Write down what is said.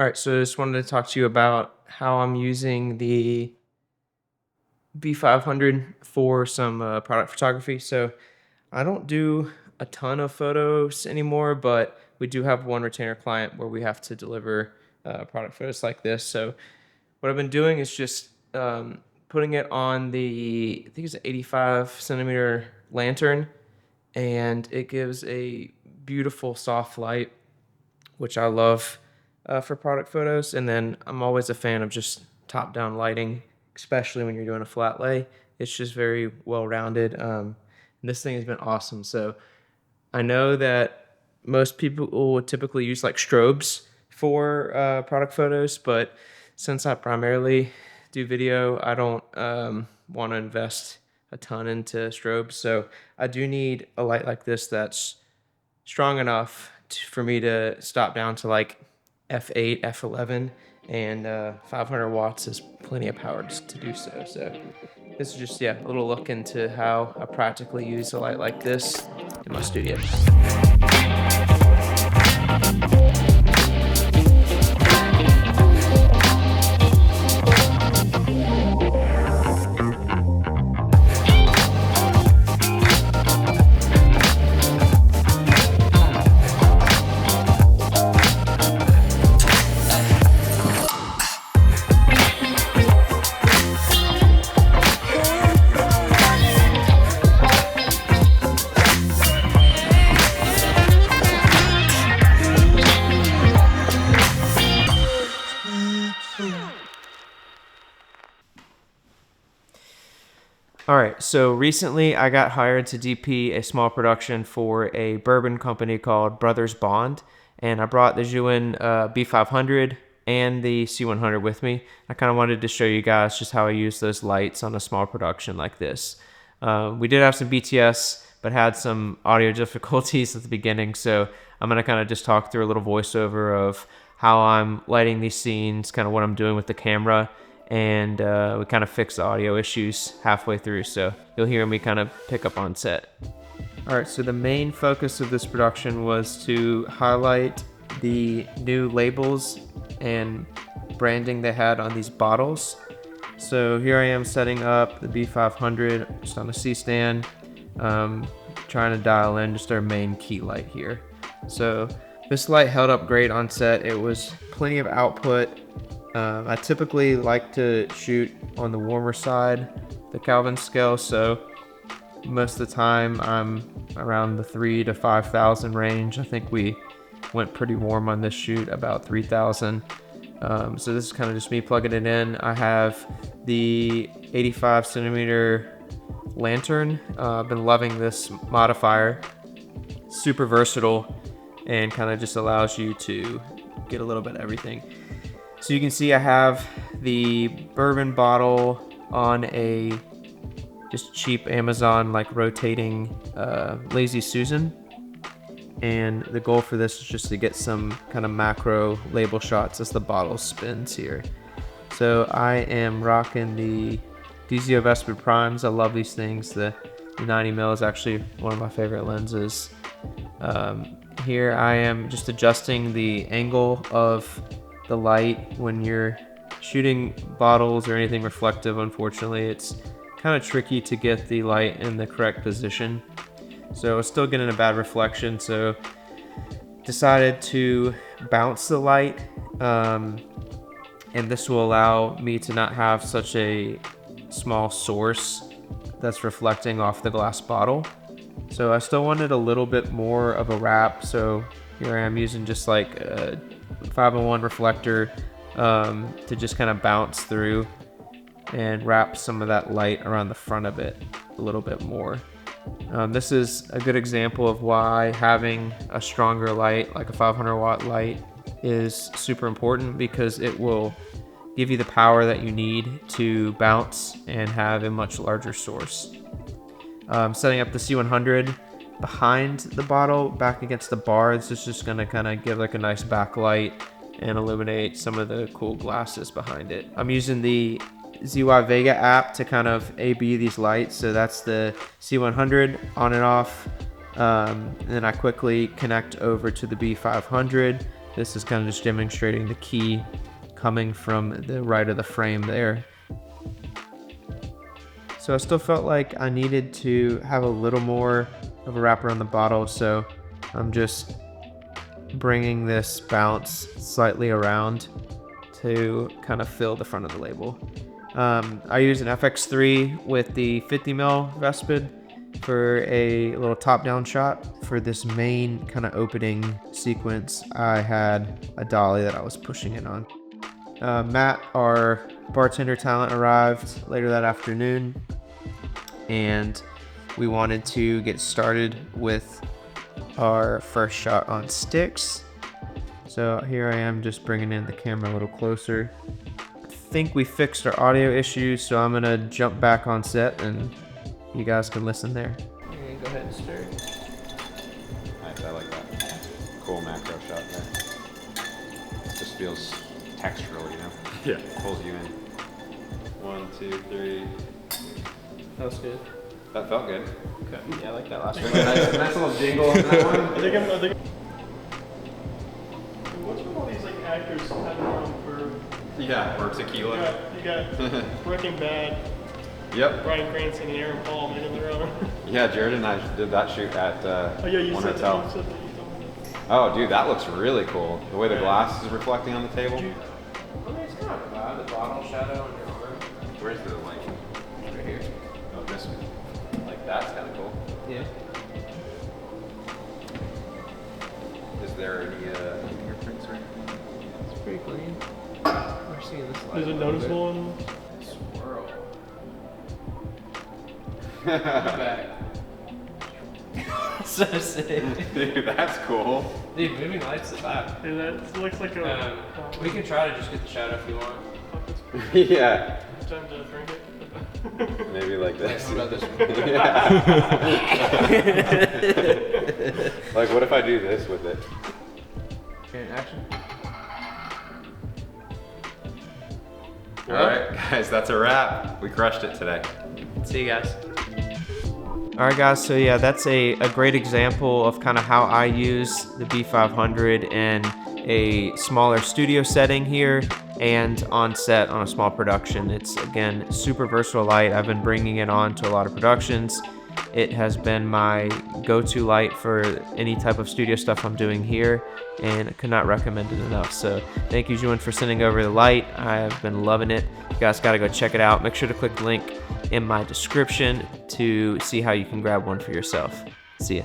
All right, so I just wanted to talk to you about how I'm using the B500 for some product photography. So I don't do a ton of photos anymore, but we do have one retainer client where we have to deliver product photos like this. So what I've been doing is just putting it on the, I think it's an 85 centimeter lantern, and it gives a beautiful soft light, which I love for product photos. And then I'm always a fan of just top-down lighting, especially when you're doing a flat lay. It's just very well-rounded. This thing has been awesome. So I know that most people would typically use like strobes for product photos, but since I primarily do video, I don't want to invest a ton into strobes. So I do need a light like this that's strong enough for me to stop down to like f8, f11, and 500 watts is plenty of power to do so. So this is just, a little look into how I practically use a light like this in my studio. All right, so recently I got hired to DP a small production for a bourbon company called Brothers Bond, and I brought the Juin B500 and the C100 with me. I kind of wanted to show you guys just how I use those lights on a small production like this. We did have some BTS, but had some audio difficulties at the beginning, so I'm going to kind of just talk through a little voiceover of how I'm lighting these scenes, kind of what I'm doing with the camera, and we kind of fixed the audio issues halfway through, so you'll hear me kind of pick up on set. All right, so the main focus of this production was to highlight the new labels and branding they had on these bottles. So here I am setting up the B500 just on a C-stand, trying to dial in just our main key light here. So this light held up great on set. It was plenty of output. I typically like to shoot on the warmer side, the Kelvin scale, so most of the time I'm around the 3,000 to 5,000 range. I think we went pretty warm on this shoot, about 3,000. So this is kind of just me plugging it in. I have the 85 centimeter lantern. I've been loving this modifier. Super versatile and kind of just allows you to get a little bit of everything. So you can see I have the bourbon bottle on a just cheap Amazon like rotating Lazy Susan. And the goal for this is just to get some kind of macro label shots as the bottle spins here. So I am rocking the DZO Vesper Primes. I love these things. The 90mm is actually one of my favorite lenses. Here I am just adjusting the angle of the light. When you're shooting bottles or anything reflective, unfortunately it's kind of tricky to get the light in the correct position, so it's still getting a bad reflection, so decided to bounce the light, and this will allow me to not have such a small source that's reflecting off the glass bottle. So I still wanted a little bit more of a wrap, so here I am using just like a 501 reflector to just kind of bounce through and wrap some of that light around the front of it a little bit more. This is a good example of why having a stronger light, like a 500 watt light, is super important, because it will give you the power that you need to bounce and have a much larger source. Setting up the C100 behind the bottle, back against the bar. This is just going to kind of give like a nice backlight and illuminate some of the cool glasses behind it. I'm using the ZY Vega app to kind of A/B these lights. So that's the C100 on and off. And then I quickly connect over to the B500 This is kind of just demonstrating the key coming from the right of the frame there. So I still felt like I needed to have a little more of a wrap around the bottle, so I'm just bringing this bounce slightly around to kind of fill the front of the label. I use an FX3 with the 50mm Vespid for a little top-down shot. For this main kind of opening sequence, I had a dolly that I was pushing in on. Matt, our bartender talent, arrived later that afternoon, and we wanted to get started with our first shot on sticks. So here I am just bringing in the camera a little closer. I think we fixed our audio issues, so I'm gonna jump back on set and you guys can listen there. Okay, go ahead and stir. Nice, I like that. Cool macro shot there. Just feels textural, you know? Yeah. Pulls you in. 1, 2, 3. That was good. That felt good. Okay. Yeah, I like that last one. nice little jingle on that one. I think what's with all these like actors having their own verb? Yeah, or tequila. You got Breaking Bad, Yep. Bryan Cranston and Aaron Paul making their own. Yeah, Jared and I did that shoot at Oh yeah, you one said hotel. that. You said that. You told me that. Oh, dude, that looks really cool. The way the glass is reflecting on the table. I mean, it's kind of the bottle shadow on your arm. Where's the light? Right here. Oh, this one. Like, that's kind of cool. Yeah. Is there any fingerprints right here? It's pretty clean. We're seeing this light. Is it noticeable in? Swirl. Back. So sick. Dude, that's cool. Dude, moving lights is that. Dude, that looks like a. We can try to just get the shadow if you want. Yeah. It's time to drink it. Maybe like Wait, this. how about this one? Like, what if I do this with it? Okay, action. All right, guys, that's a wrap. We crushed it today. See you guys. All right, guys. So yeah, that's a great example of kind of how I use the B500 in a smaller studio setting here and on set on a small production. It's, again, super versatile light. I've been bringing it on to a lot of productions. It has been my go-to light for any type of studio stuff I'm doing here, and I could not recommend it enough. So thank you, Juan, for sending over the light. I have been loving it. You guys got to go check it out. Make sure to click the link in my description to see how you can grab one for yourself. See ya.